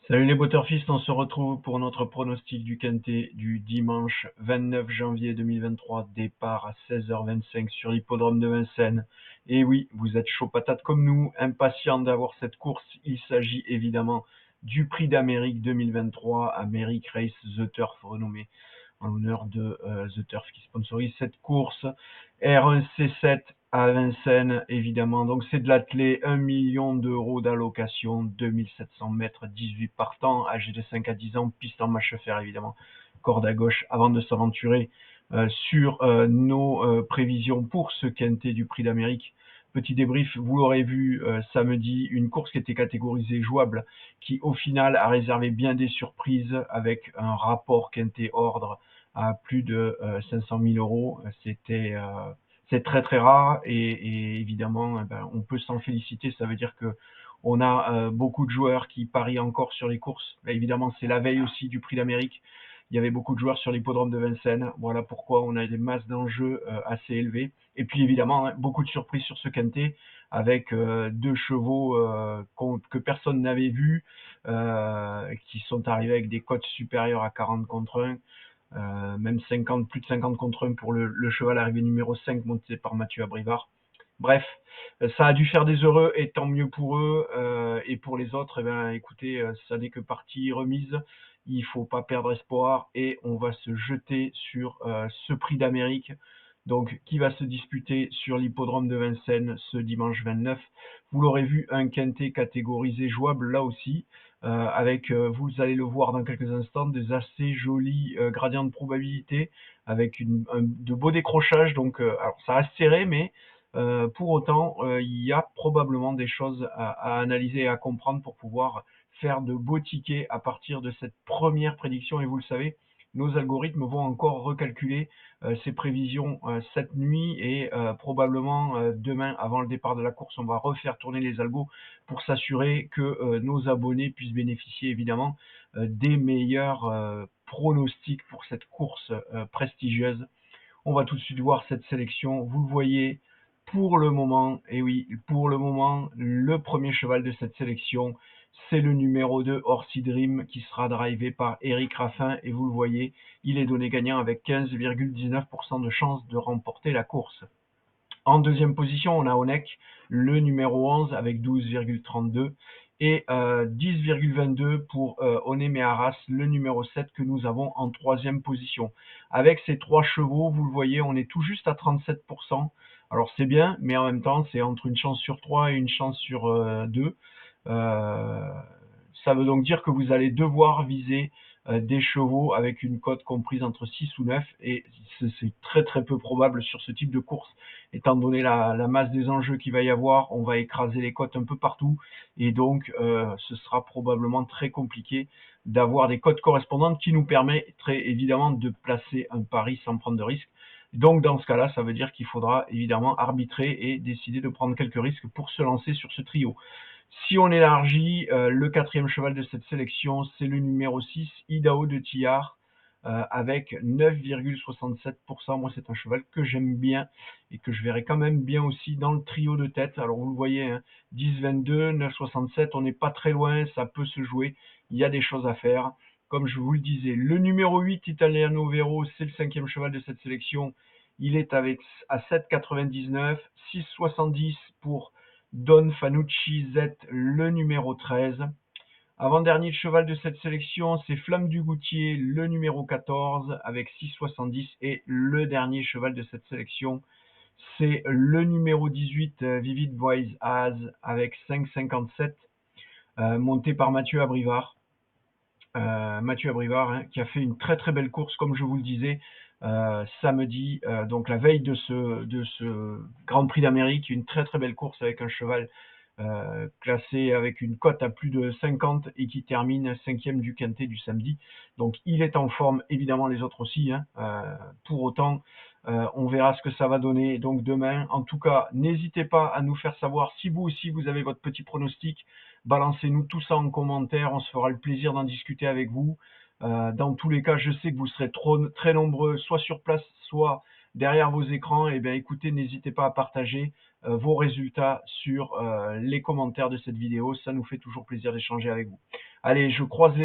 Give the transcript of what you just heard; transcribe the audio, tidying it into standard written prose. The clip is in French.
Salut les Butterfistes, on se retrouve pour notre pronostic du Quintet du dimanche 29 janvier 2023, départ à 16h25 sur l'hippodrome de Vincennes. Et oui, vous êtes chaud patate comme nous, impatient d'avoir cette course. Il s'agit évidemment du Prix d'Amérique 2023, America Race The Turf, renommé en l'honneur de The Turf qui sponsorise cette course. R1C7 à Vincennes, évidemment. Donc c'est de l'attelé, 1 million d'euros d'allocation, 2700 mètres, 18 partants, âgés de 5 à 10 ans, piste en match fer évidemment, corde à gauche, avant de s'aventurer sur nos prévisions pour ce quintet du Prix d'Amérique. Petit débrief, vous l'aurez vu samedi, une course qui était catégorisée jouable, qui au final a réservé bien des surprises avec un rapport quintet ordre à plus de 500 000 euros. C'est très très rare et évidemment on peut s'en féliciter. Ça veut dire que on a beaucoup de joueurs qui parient encore sur les courses. Là, évidemment, c'est la veille aussi du Prix d'Amérique. Il y avait beaucoup de joueurs sur l'hippodrome de Vincennes. Voilà pourquoi on a des masses d'enjeux assez élevées. Et puis évidemment, beaucoup de surprises sur ce quintet avec deux chevaux que personne n'avait vus, qui sont arrivés avec des cotes supérieures à 40 contre 1. Même 50, plus de 50 contre 1 pour le cheval arrivé numéro 5 monté par Mathieu Abrivard. Bref, ça a dû faire des heureux et tant mieux pour eux. Et pour les autres, eh ben, écoutez, ça n'est que partie remise. Il ne faut pas perdre espoir et on va se jeter sur ce Prix d'Amérique, donc qui va se disputer sur l'hippodrome de Vincennes ce dimanche 29. Vous l'aurez vu, un quintet catégorisé jouable là aussi, avec, vous allez le voir dans quelques instants, des assez jolis gradients de probabilité, avec de beaux décrochages. Donc, alors ça reste serré, mais pour autant, il y a probablement des choses à analyser et à comprendre pour pouvoir faire de beaux tickets à partir de cette première prédiction. Et vous le savez, nos algorithmes vont encore recalculer ces prévisions cette nuit et probablement demain, avant le départ de la course, on va refaire tourner les algos pour s'assurer que nos abonnés puissent bénéficier évidemment des meilleurs pronostics pour cette course prestigieuse. On va tout de suite voir cette sélection. Vous le voyez, pour le moment, et oui, pour le moment, le premier cheval de cette sélection, c'est le numéro 2, Orsi Dream, qui sera drivé par Eric Raffin. Et vous le voyez, il est donné gagnant avec 15,19% de chance de remporter la course. En deuxième position, on a Onek, le numéro 11 avec 12,32 et 10,22 pour Oné Meharas, le numéro 7 que nous avons en troisième position. Avec ces trois chevaux, vous le voyez, on est tout juste à 37%. Alors c'est bien, mais en même temps, c'est entre une chance sur 3 et une chance sur 2. Ça veut donc dire que vous allez devoir viser des chevaux avec une cote comprise entre 6 ou 9, et c'est très très peu probable sur ce type de course, étant donné la masse des enjeux qu'il va y avoir. On va écraser les cotes un peu partout, et donc ce sera probablement très compliqué d'avoir des cotes correspondantes qui nous permettraient évidemment de placer un pari sans prendre de risques. Donc dans ce cas-là, ça veut dire qu'il faudra évidemment arbitrer et décider de prendre quelques risques pour se lancer sur ce trio. Si on élargit, le quatrième cheval de cette sélection, c'est le numéro 6, Idaho de Tillard, avec 9,67%. Moi, c'est un cheval que j'aime bien et que je verrai quand même bien aussi dans le trio de tête. Alors, vous le voyez, hein, 10-22, 9,67, on n'est pas très loin, ça peut se jouer. Il y a des choses à faire. Comme je vous le disais, le numéro 8, Italiano Vero, c'est le cinquième cheval de cette sélection. Il est à 7,99, 6,70 pour Don Fanucci Z, le numéro 13. Avant-dernier cheval de cette sélection, c'est Flamme du Goutier, le numéro 14, avec 6,70. Et le dernier cheval de cette sélection, c'est le numéro 18, Vivid Voice Az, avec 5,57, monté par Mathieu Abrivard. Mathieu Abrivard, hein, qui a fait une très très belle course, comme je vous le disais, samedi, donc la veille de ce Grand Prix d'Amérique, une très très belle course avec un cheval classé avec une cote à plus de 50 et qui termine 5e du quintet du samedi. Donc il est en forme, évidemment les autres aussi, hein. Pour autant, on verra ce que ça va donner donc demain. En tout cas, n'hésitez pas à nous faire savoir si vous aussi vous avez votre petit pronostic. Balancez-nous tout ça en commentaire, on se fera le plaisir d'en discuter avec vous. Dans tous les cas, je sais que vous serez très nombreux, soit sur place, soit derrière vos écrans. Et bien écoutez, n'hésitez pas à partager vos résultats sur les commentaires de cette vidéo. Ça nous fait toujours plaisir d'échanger avec vous. Allez, je croise les